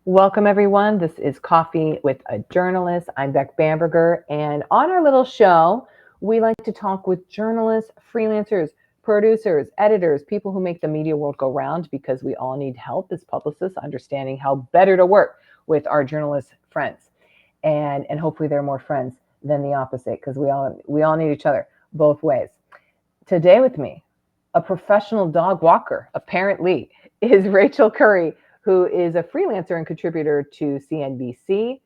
Welcome, everyone. This is Coffee with a Journalist. I'm Beck Bamberger. And on our little show, we like to talk with journalists, freelancers, producers, editors, people who make the media world go round because we all need help as publicists understanding how better to work with our journalist friends. And hopefully they're more friends than the opposite because we all need each other both ways. Today with me, a professional dog walker, apparently, is Rachel Curry, who is a freelancer and contributor to CNBC.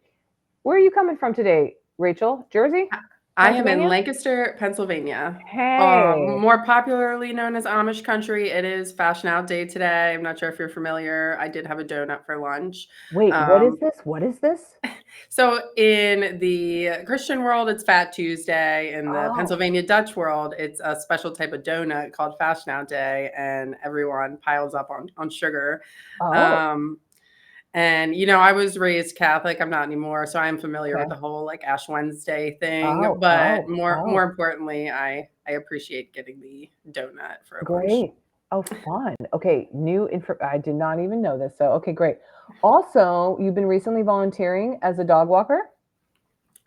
Where are you coming from today, Rachel? Jersey? I am in Lancaster, Pennsylvania. Hey. More popularly known as Amish country. It is Fashion Out Day today. I'm not sure if you're familiar. I did have a donut for lunch. Wait, what is this? What is this? So in the Christian world, it's Fat Tuesday. In the Oh, Pennsylvania Dutch world, it's a special type of donut called Fashion Out Day, and everyone piles up on sugar. oh, Um, And, I was raised Catholic. I'm not anymore. So I'm familiar with okay. the whole like Ash Wednesday thing. Oh, But oh, more oh, importantly, I appreciate getting the donut for lunch. great. Oh, fun. Okay, new info. I did not even know this. So, okay, great. Also, you've been recently volunteering as a dog walker?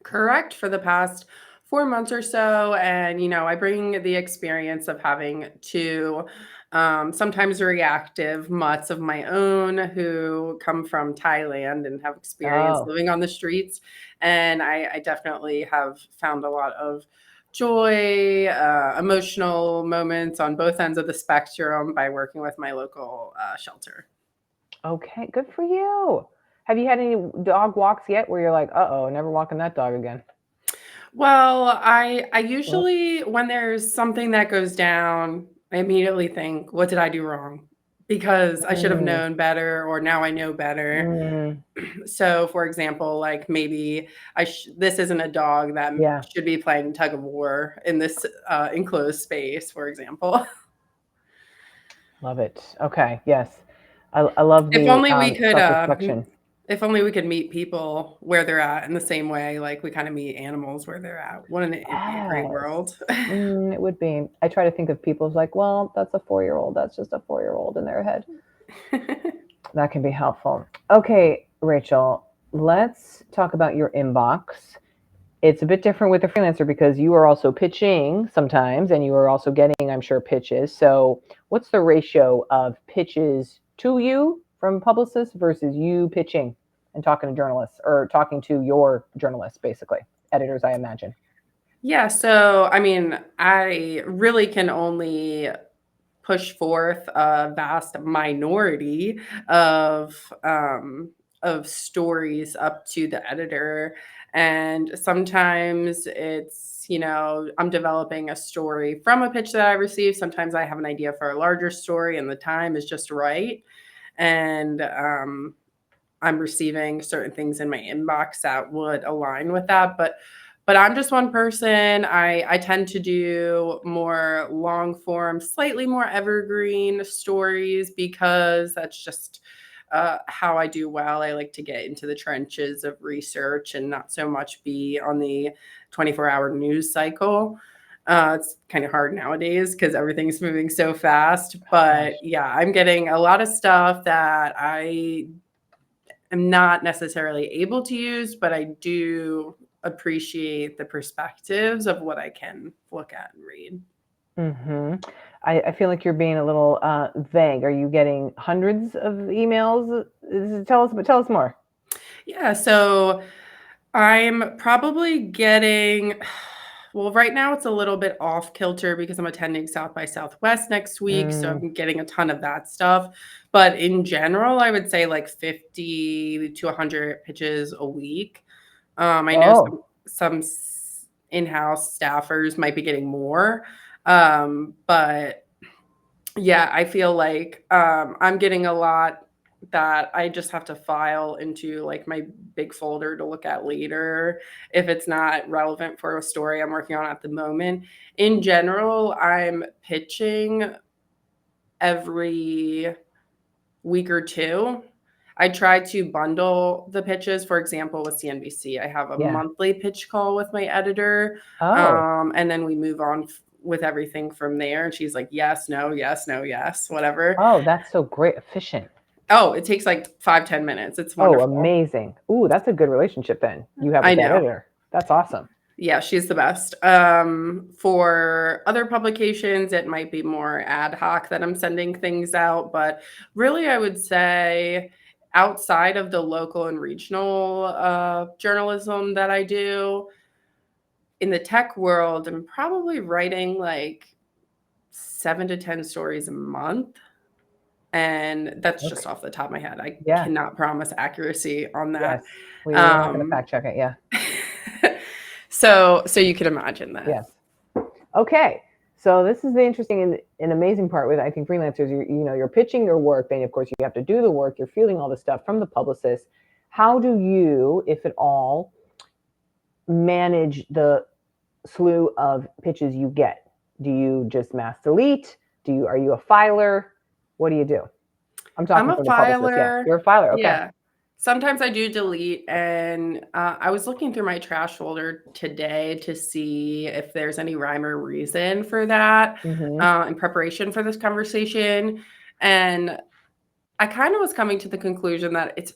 Correct, for the past 4 months or so. And, I bring the experience of having two sometimes reactive mutts of my own who come from Thailand and have experience Oh, living on the streets. And I definitely have found a lot of joy, emotional moments on both ends of the spectrum by working with my local shelter. okay. Good for you. Have you had any dog walks yet where you're like, uh-oh, never walking that dog again? Well, I Well, usually, when there's something that goes down, I immediately think, "What did I do wrong?" Because I should have mm, known better, or now I know better. mm, So, for example, like maybe this isn't a dog that yeah. should be playing tug of war in this enclosed space, for example. Love it. Okay. Yes. I love If the only we could, self-reflection. if only we could meet people where they're at in the same way, like we kind of meet animals where they're at. Wouldn't it be a great Yes. world? It would be. I try to think of people as like, well, that's a 4-year-old. That's just a 4-year-old in their head. That can be helpful. Okay, Rachel, let's talk about your inbox. It's a bit different with a freelancer because you are also pitching sometimes and you are also getting, I'm sure, pitches. So, what's the ratio of pitches to you from publicists versus you pitching and talking to journalists or talking to your journalists, basically, editors, I imagine? Yeah, so I mean, I really can only push forth a vast minority of stories up to the editor, and sometimes it's I'm developing a story from a pitch that I received. Sometimes I have an idea for a larger story, and the time is just right, and I'm receiving certain things in my inbox that would align with that. But I'm just one person. I tend to do more long form, slightly more evergreen stories because that's just how I do well. I like to get into the trenches of research and not so much be on the 24-hour news cycle. It's kind of hard nowadays because everything's moving so fast. But Gosh. yeah, I'm getting a lot of stuff that I am not necessarily able to use, but I do appreciate the perspectives of what I can look at and read. hmm I feel like you're being a little vague. Are you getting hundreds of emails? Tell us more. Yeah, so I'm probably getting, well, right now it's a little bit off kilter because I'm attending South by Southwest next week. So Mm. I'm getting a ton of that stuff. But in general, I would say like 50 to 100 pitches a week. I know Oh, some in-house staffers might be getting more. But yeah, I feel like I'm getting a lot that I just have to file into like my big folder to look at later if it's not relevant for a story I'm working on at the moment. In general, I'm pitching every week or two. I try to bundle the pitches. For example, with CNBC, I have a yeah. monthly pitch call with my editor, Oh, and then we move on with everything from there. And she's like, yes, no, yes, no, yes, whatever. oh, that's so great. Efficient. Oh, it takes like 5-10 minutes. It's Oh, wonderful. amazing. Ooh, that's a good relationship then you have I with that know. editor. That's awesome. Yeah, she's the best. For other publications, it might be more ad hoc that I'm sending things out, but really, I would say outside of the local and regional journalism that I do in the tech world, I'm probably writing like 7 to 10 stories a month. And that's just Okay. off the top of my head. I Yeah. cannot promise accuracy on that. Yes. We're not going to fact check it. Yeah. So you can imagine that. Yes. Okay. So this is the interesting and amazing part with, I think, freelancers. You're pitching your work, then of course you have to do the work. You're feeling all the stuff from the publicist. How do you, if at all, manage the slew of pitches you get? Do you just mass delete? Are you a filer? What do you do? I'm I'm talking a from the publicist. Yeah, filer. you're a filer. Okay. Yeah. Sometimes I do delete, and I was looking through my trash folder today to see if there's any rhyme or reason for that in preparation for this conversation. And I kind of was coming to the conclusion that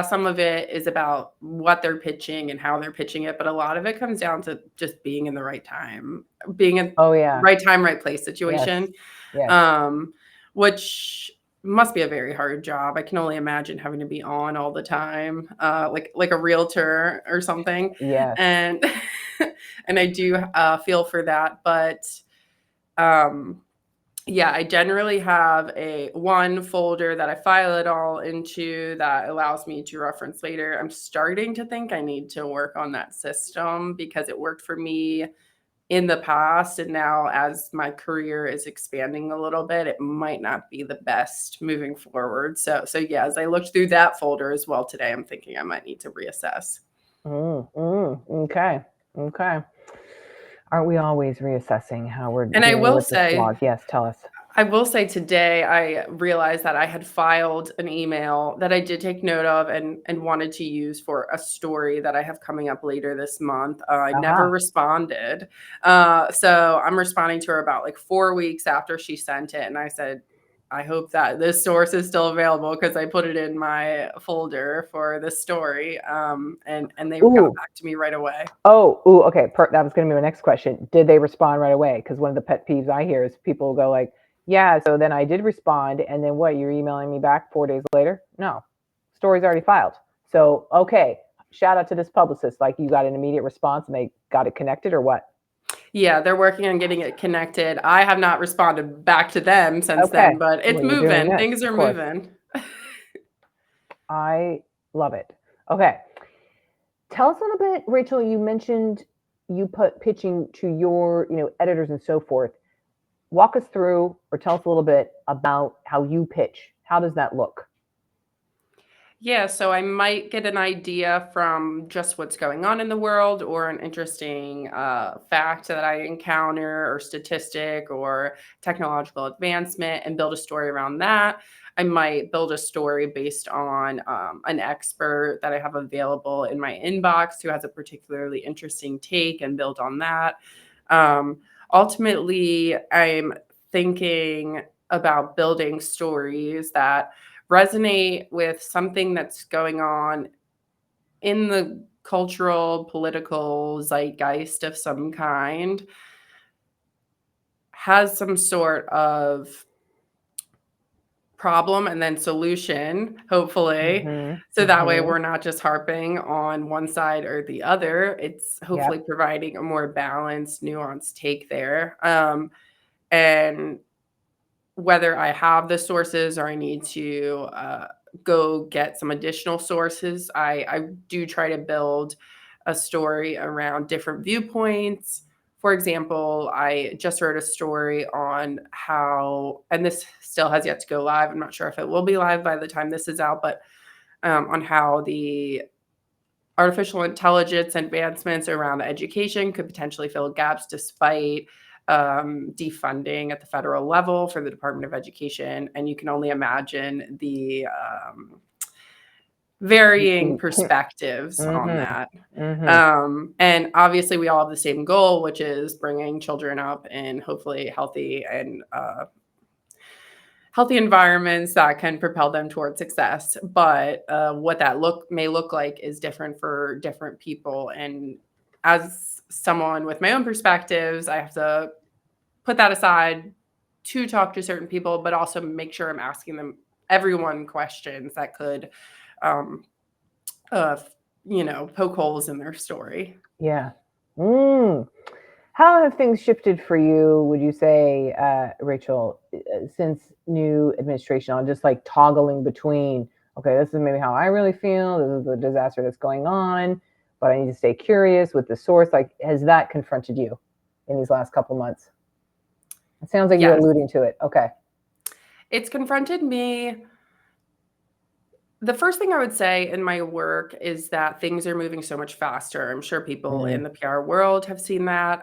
some of it is about what they're pitching and how they're pitching it, but a lot of it comes down to just being in the right time, being in Oh yeah. right time, right place Yes. situation. Yes. Which must be a very hard job. I can only imagine having to be on all the time, like a realtor or something. Yes. And and I do feel for that, but yeah, I generally have a one folder that I file it all into that allows me to reference later. I'm starting to think I need to work on that system because it worked for me in the past, and now as my career is expanding a little bit, it might not be the best moving forward. So yeah, as I looked through that folder as well today, I'm thinking I might need to reassess. Okay. Aren't we always reassessing how we're And I dealing will with this say, blog? Yes, tell us. today I realized that I had filed an email that I did take note of and wanted to use for a story that I have coming up later this month. I never responded. So I'm responding to her about like 4 weeks after she sent it. And I said, I hope that this source is still available because I put it in my folder for the story. And they got back to me right away. Okay. That was going to be my next question. Did they respond right away? Because one of the pet peeves I hear is people go like, yeah, so then I did respond. And then what? You're emailing me back 4 days later? No, story's already filed. So, okay. Shout out to this publicist. Like you got an immediate response and they got it connected or what? Yeah, they're working on getting it connected. I have not responded back to them since then, but it's moving. Things are moving. I love it. Okay. Tell us a little bit, Rachel, you mentioned you put pitching to your, editors and so forth. Walk us through or tell us a little bit about how you pitch. How does that look? Yeah, so I might get an idea from just what's going on in the world or an interesting fact that I encounter or statistic or technological advancement and build a story around that. I might build a story based on an expert that I have available in my inbox who has a particularly interesting take and build on that. Ultimately, I'm thinking about building stories that resonate with something that's going on in the cultural, political zeitgeist of some kind, has some sort of problem and then solution, hopefully. So that way we're not just harping on one side or the other. It's hopefully providing a more balanced, nuanced take there. And whether I have the sources or I need to go get some additional sources, I do try to build a story around different viewpoints. For example, I just wrote a story on how, and this still has yet to go live. I'm not sure if it will be live by the time this is out, but on how the artificial intelligence advancements around education could potentially fill gaps despite defunding at the federal level for the Department of Education. And you can only imagine the varying perspectives on that. And obviously we all have the same goal, which is bringing children up in hopefully healthy and healthy environments that can propel them towards success. But what that may look like is different for different people. And as someone with my own perspectives, I have to put that aside to talk to certain people, but also make sure I'm asking everyone questions that could, um, uh, poke holes in their story. Yeah. How have things shifted for you, would you say, Rachel, since new administration, on just like toggling between, okay, this is maybe how I really feel, this is the disaster that's going on, but I need to stay curious with the source. Like, has that confronted you in these last couple months? It sounds like you're Yes. alluding to it. Okay. It's confronted me. The first thing I would say in my work is that things are moving so much faster. I'm sure people in the PR world have seen that.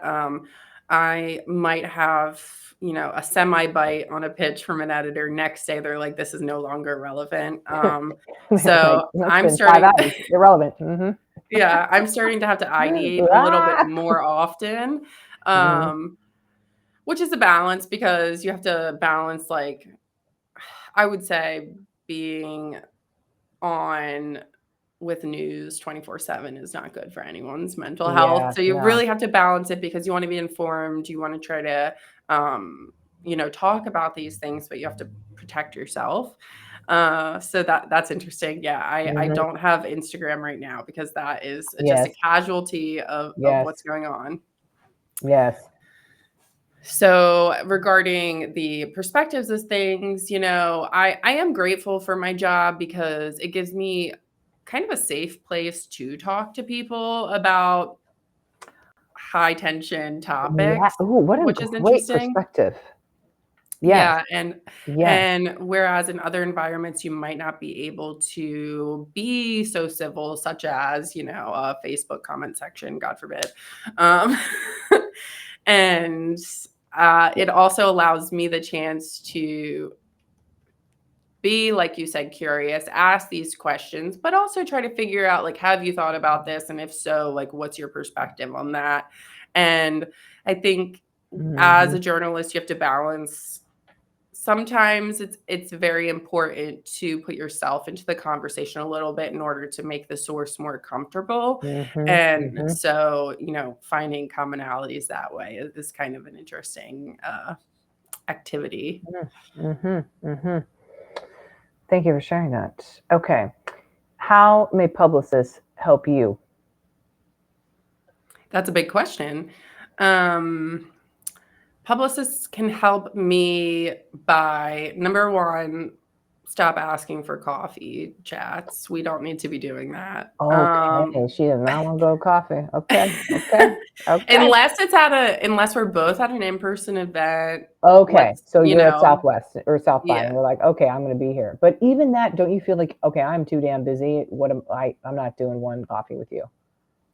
I might have, a semi bite on a pitch from an editor. Next day, they're like, "This is no longer relevant." So Like, I'm been 5 starting. hours, irrelevant. Yeah, I'm starting to have to ideate a little bit more often, which is a balance because you have to balance, like, I would say, being on with news 24/7 is not good for anyone's mental health. Yeah, So you yeah. really have to balance it because you want to be informed. You want to try to, talk about these things, but you have to protect yourself. So that's interesting. Yeah, I Mhm. don't have Instagram right now because that is just a Yes, casualty of yes, what's going on. yes. So regarding the perspectives of things, I am grateful for my job because it gives me kind of a safe place to talk to people about high tension Yeah. topics, Ooh, what a which is great interesting. perspective. Yes, Yeah, and yes. and whereas in other environments you might not be able to be so civil, such as, a Facebook comment section, God forbid. Um, and it also allows me the chance to be, like you said, curious, ask these questions, but also try to figure out, like, have you thought about this? And if so, like, what's your perspective on that? And I think as Mhm. a journalist, you have to balance. Sometimes it's very important to put yourself into the conversation a little bit in order to make the source more comfortable. Mhm, And mhm, so, finding commonalities that way is kind of an interesting activity. mhm, mhm. Thank you for sharing that. Okay. How may publicists help you? That's a big question. Um, Publicists can help me by, number one, stop asking for coffee chats. We don't need to be doing that. Okay, she does not want to go coffee. Okay, okay, okay. Unless we're both at an in-person event, Okay, let's, so you're at Southwest or South by, and yeah. you're like, okay, I'm going to be here. But even that, don't you feel like, okay, I'm too damn busy. What am I? I'm not doing one coffee with you.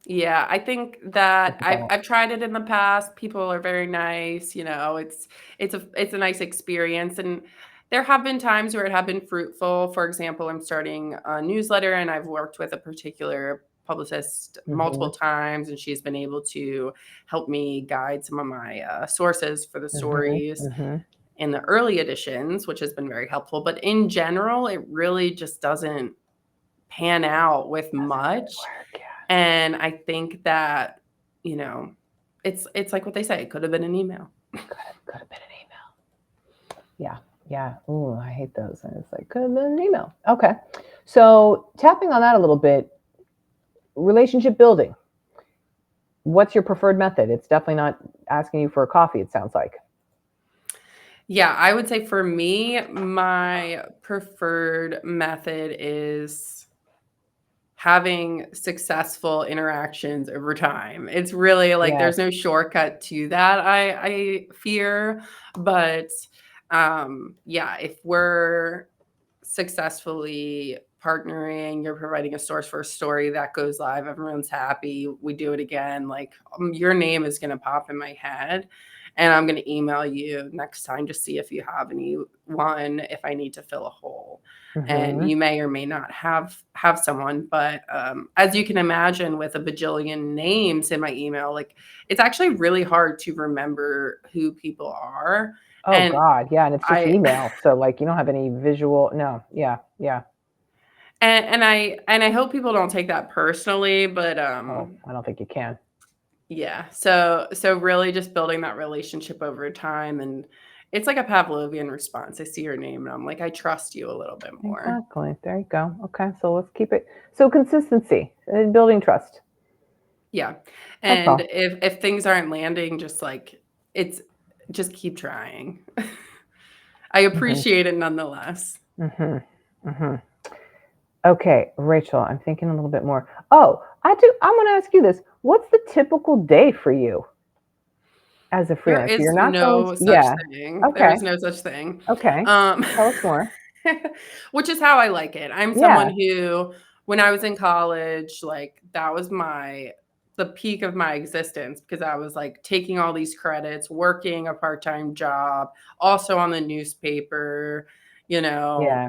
Yeah, I think that What's the I've balance? I've tried it in the past. People are very nice, it's a nice experience, and there have been times where it have been fruitful. For example, I'm starting a newsletter and I've worked with a particular publicist Mm-hmm, multiple times, and she's been able to help me guide some of my sources for the mm-hmm, stories mm-hmm. in the early editions, which has been very helpful. But in general, it really just doesn't pan out with Doesn't really much. work. Yeah, And I think that, you know, it's like what they say, it could have been an email. could have been an email. Yeah, yeah. Ooh, I hate those. And it's like, could have been an email. Okay. So tapping on that a little bit, relationship building. What's your preferred method? It's definitely not asking you for a coffee, it sounds like. Yeah, I would say for me, my preferred method is having successful interactions over time. It's really like Yes. there's no shortcut to that, I fear. But yeah, if we're successfully partnering, you're providing a source for a story that goes live, everyone's happy, we do it again, like, your name is going to pop in my head, and I'm going to email you next time to see if you have anyone, if I need to fill a hole. And Mm-hmm. you may or may not have someone, but as you can imagine, with a bajillion names in my email, like, it's actually really hard to remember who people are. Oh And God, yeah, and it's just I email, so like you don't have any visual. No, yeah, yeah. and I hope people don't take that personally, but Oh, I don't think you can. yeah. So really just building that relationship over time, and it's like a Pavlovian response. I see your name and I'm like, I trust you a little bit more. Exactly. There you go. Okay, so let's keep it. So consistency, building trust. Yeah. That's And all. if things aren't landing, it's just keep trying. I Hmm. appreciate it nonetheless. Hmm. Hmm. Okay, Rachel, I'm thinking a little bit more. Oh, I do. I'm going to ask you this. What's the typical day for you as a There freelancer? You're is not going to, no such yeah. thing. There Okay. is no such thing. Okay. Um, Tell us more. which is how I like it. I'm someone Yeah. who, when I was in college, like that was the peak of my existence because I was like taking all these credits, working a part-time job, also on the newspaper, Yeah. Doing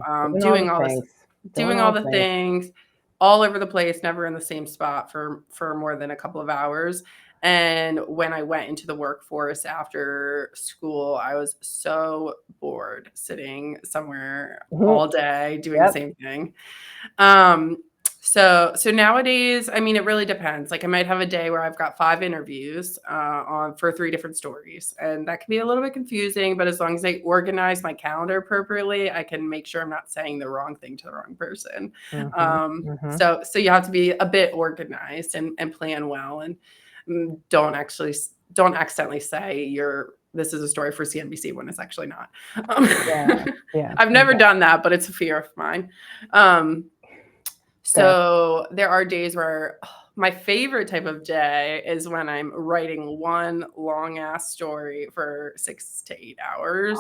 all doing the all this, things. Doing doing all all the the things. things, all over the place, never in the same spot for more than a couple of hours. And when I went into the workforce after school, I was so bored sitting somewhere Mhm. all day doing the Yep. same thing. Um, so nowadays, I mean, it really depends. Like I might have a day where I've got 5 interviews on for 3 different stories, and that can be a little bit confusing. But as long as I organize my calendar appropriately, I can make sure I'm not saying the wrong thing to the wrong person. Mhm. Mhm. So you have to be a bit organized and plan well, and don't accidentally say this is a story for CNBC when it's actually not. Um, Yeah. Yeah. I've never Exactly. done that, but it's a fear of mine. Um, Fair. so there are days where my favorite type of day is when I'm writing one long ass story for 6 to 8 hours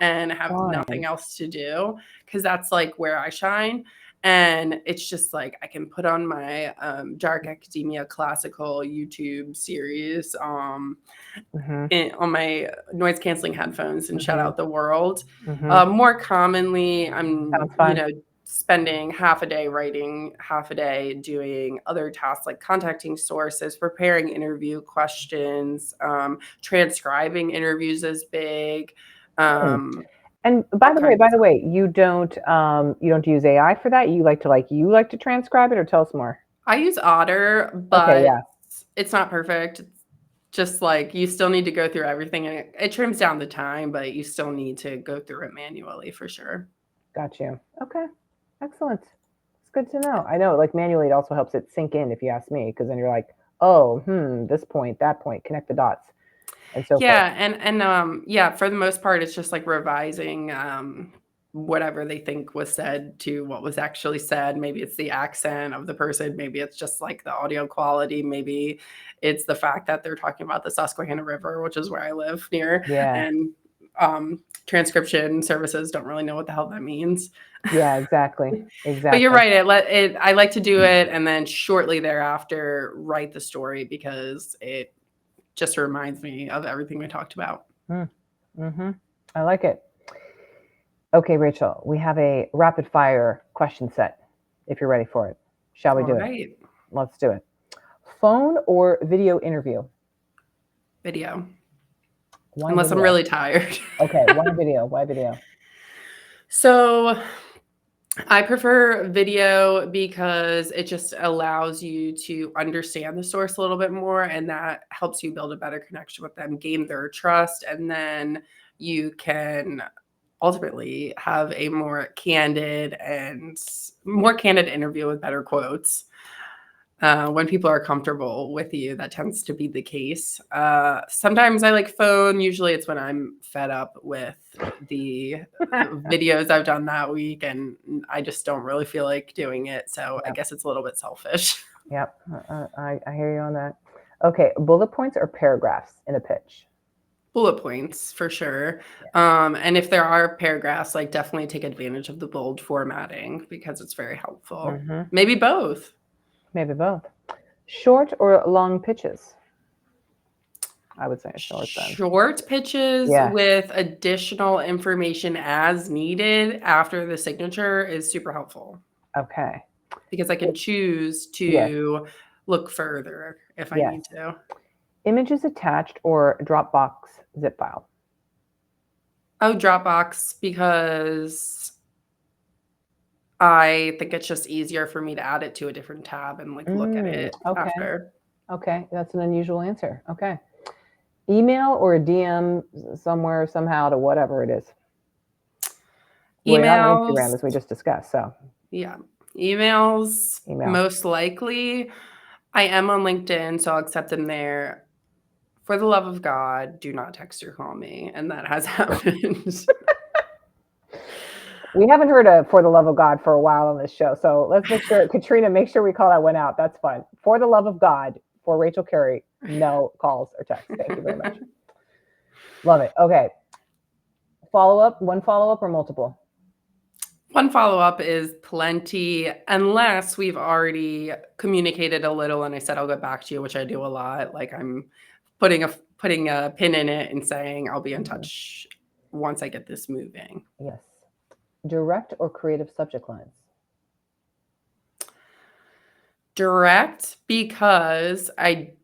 and have Fun. nothing else to do because that's like where I shine. And it's just like I can put on my Dark Academia classical YouTube series Mhm. on my noise canceling headphones and shut Mhm. out the world. Mhm. More commonly, I'm, Sounds fun. spending half a day writing, half a day doing other tasks like contacting sources, preparing interview questions, transcribing interviews is big. Hmm. Um, And all by kinds of the stuff. way, you don't use AI for that? You like to transcribe it, or tell us more? I use Otter, Okay, but yeah. it's not perfect. It's just like you still need to go through everything and it trims down the time, but you still need to go through it manually for sure. Got you. Okay. Excellent. It's good to know. I know, like manually, it also helps it sink in if you ask me, because then you're like, oh, this point, that point, connect the dots, and so forth. Yeah, and yeah, for the most part, it's just like revising whatever they think was said to what was actually said. Maybe it's the accent of the person, maybe it's just like the audio quality, maybe it's the fact that they're talking about the Susquehanna River, which is where I live near, Yeah. and transcription services don't really know what the hell that means. Yeah. Exactly. But you're Exactly. right. I like to do it and then shortly thereafter write the story because it just reminds me of everything we talked about. Mm. Mm-hmm. I like it. Okay, Rachel, we have a rapid fire question set. If you're ready for it, shall we All do it? right. Let's do it. Phone or video interview? Video. Why Unless I'm video? really tired. Okay, why video? Why video? So I prefer video because it just allows you to understand the source a little bit more, and that helps you build a better connection with them, gain their trust, and then you can ultimately have a more candid interview with better quotes. When people are comfortable with you, that tends to be the case. Sometimes I like phone. Usually it's when I'm fed up with the videos I've done that week and I just don't really feel like doing it. So I Yep, guess it's a little bit selfish. yep. I hear you on that. Okay, bullet points or paragraphs in a pitch? Bullet points for sure. Yeah. And if there are paragraphs, like definitely take advantage of the bold formatting because it's very helpful. Mm-hmm. Maybe both. Maybe both. Short or long pitches? I would say short then. Short pitches Yeah. with additional information as needed after the signature is super helpful Okay. because I can choose Yes. to look further if I Yes. need to. Images attached or Dropbox zip file? Oh, Dropbox, because I think it's just easier for me to add it to a different tab and like look at it Okay. after. Okay. That's an unusual answer. Okay. Email or a DM somewhere, somehow to whatever it is. Well, you're on Instagram, Emails, as we just discussed. So, yeah. Emails, email. most likely. I am on LinkedIn, so I'll accept them there. For the love of God, do not text or call me. And that has happened. We haven't heard of "For the Love of God" for a while on this show, so let's make sure, Katrina, make sure we call that one out. That's fun. For the love of God, for Rachel Curry, no calls or texts. Thank you very much. Love it. Okay. Follow up, one follow up or multiple? One follow-up is plenty, unless we've already communicated a little and I said I'll get back to you, which I do a lot. Like I'm putting a pin in it and saying I'll be in touch once I get this moving. Yes. Direct or creative subject lines? Direct, because I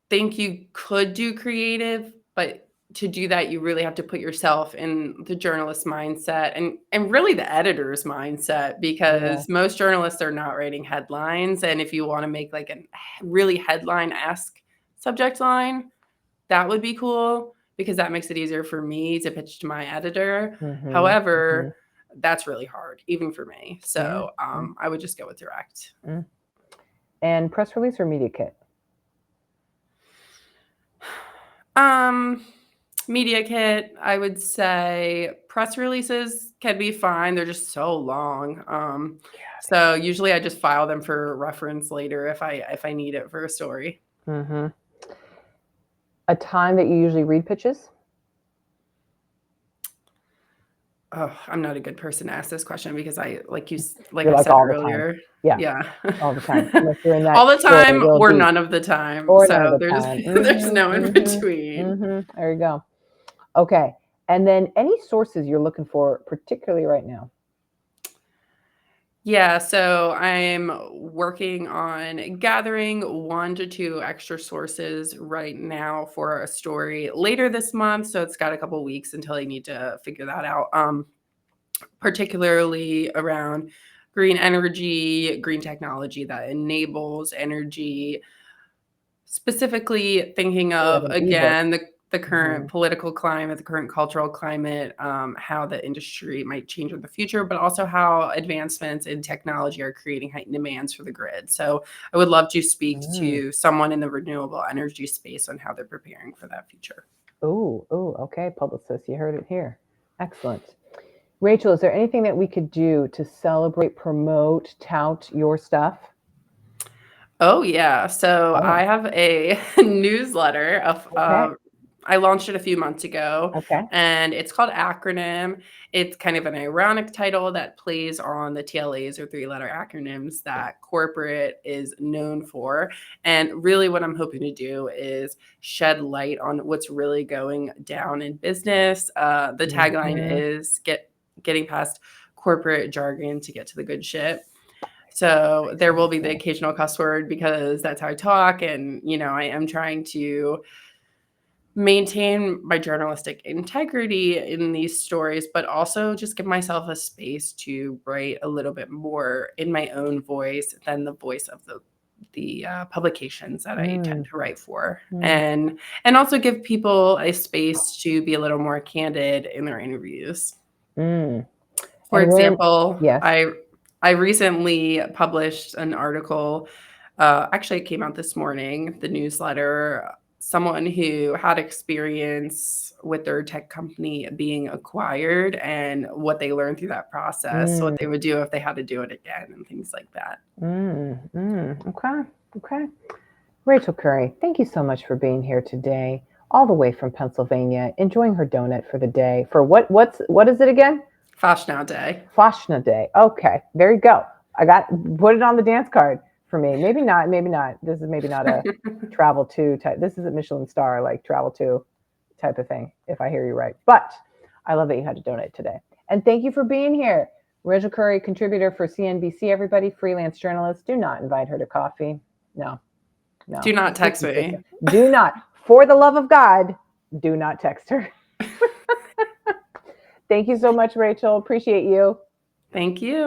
think you could do creative, but to do that, you really have to put yourself in the journalist mindset and really the editor's mindset, Yeah. because most journalists are not writing headlines. And if you want to make like a really headline-esque subject line, that would be cool because that makes it easier for me to pitch to my editor. However, that's really hard, even for me. So I would just go with direct. And press release or media kit? Media kit, I would say. Press releases can be fine. They're just so long. So usually I just file them for reference later if I need it for a story. A time that you usually read pitches? Oh, I'm not a good person to ask this question because I You're I like said all the time. earlier. Yeah. Yeah. All the time. Unless you're in that All the time real or deep. none of the time. Or none of So the time. there's no in between. There you go. Okay. And then any sources you're looking for, particularly right now? Yeah, so I'm working on gathering 1 to 2 extra sources right now for a story later this month. So it's got a couple weeks until I need to figure that out. Particularly around green energy, green technology that enables energy, specifically thinking of, again, the current political climate, the current cultural climate, how the industry might change in the future, but also how advancements in technology are creating heightened demands for the grid. So I would love to speak to someone in the renewable energy space on how they're preparing for that future. Okay, publicists, you heard it here. Excellent. Rachel, is there anything that we could do to celebrate, promote, tout your stuff? Oh, yeah. So I have a newsletter I launched it a few months ago, and it's called Acronym. It's kind of an ironic title that plays on the TLAs or 3-letter acronyms that corporate is known for. And really what I'm hoping to do is shed light on what's really going down in business. The tagline is getting past corporate jargon to get to the good shit. So there will be the occasional cuss word because that's how I talk. And, I am trying to maintain my journalistic integrity in these stories, but also just give myself a space to write a little bit more in my own voice than the voice of the publications that I tend to write for. And also give people a space to be a little more candid in their interviews. For example, I recently published an article, actually it came out this morning, the newsletter, someone who had experience with their tech company being acquired and what they learned through that process, what they would do if they had to do it again and things like that. Okay. Rachel Curry, thank you so much for being here today, all the way from Pennsylvania, enjoying her donut for the day. For what is it again? Fashna Day. Fashna Day. Okay, there you go. Put it on the dance card for me. Maybe not. This is maybe not a travel to type. This is a Michelin star, like travel to type of thing, if I hear you right. But I love that you had to donate today. And thank you for being here. Rachel Curry, contributor for CNBC, everybody, freelance journalist. Do not invite her to coffee. No. Do not text me. Do not. For the love of God, do not text her. Thank you so much, Rachel. Appreciate you. Thank you.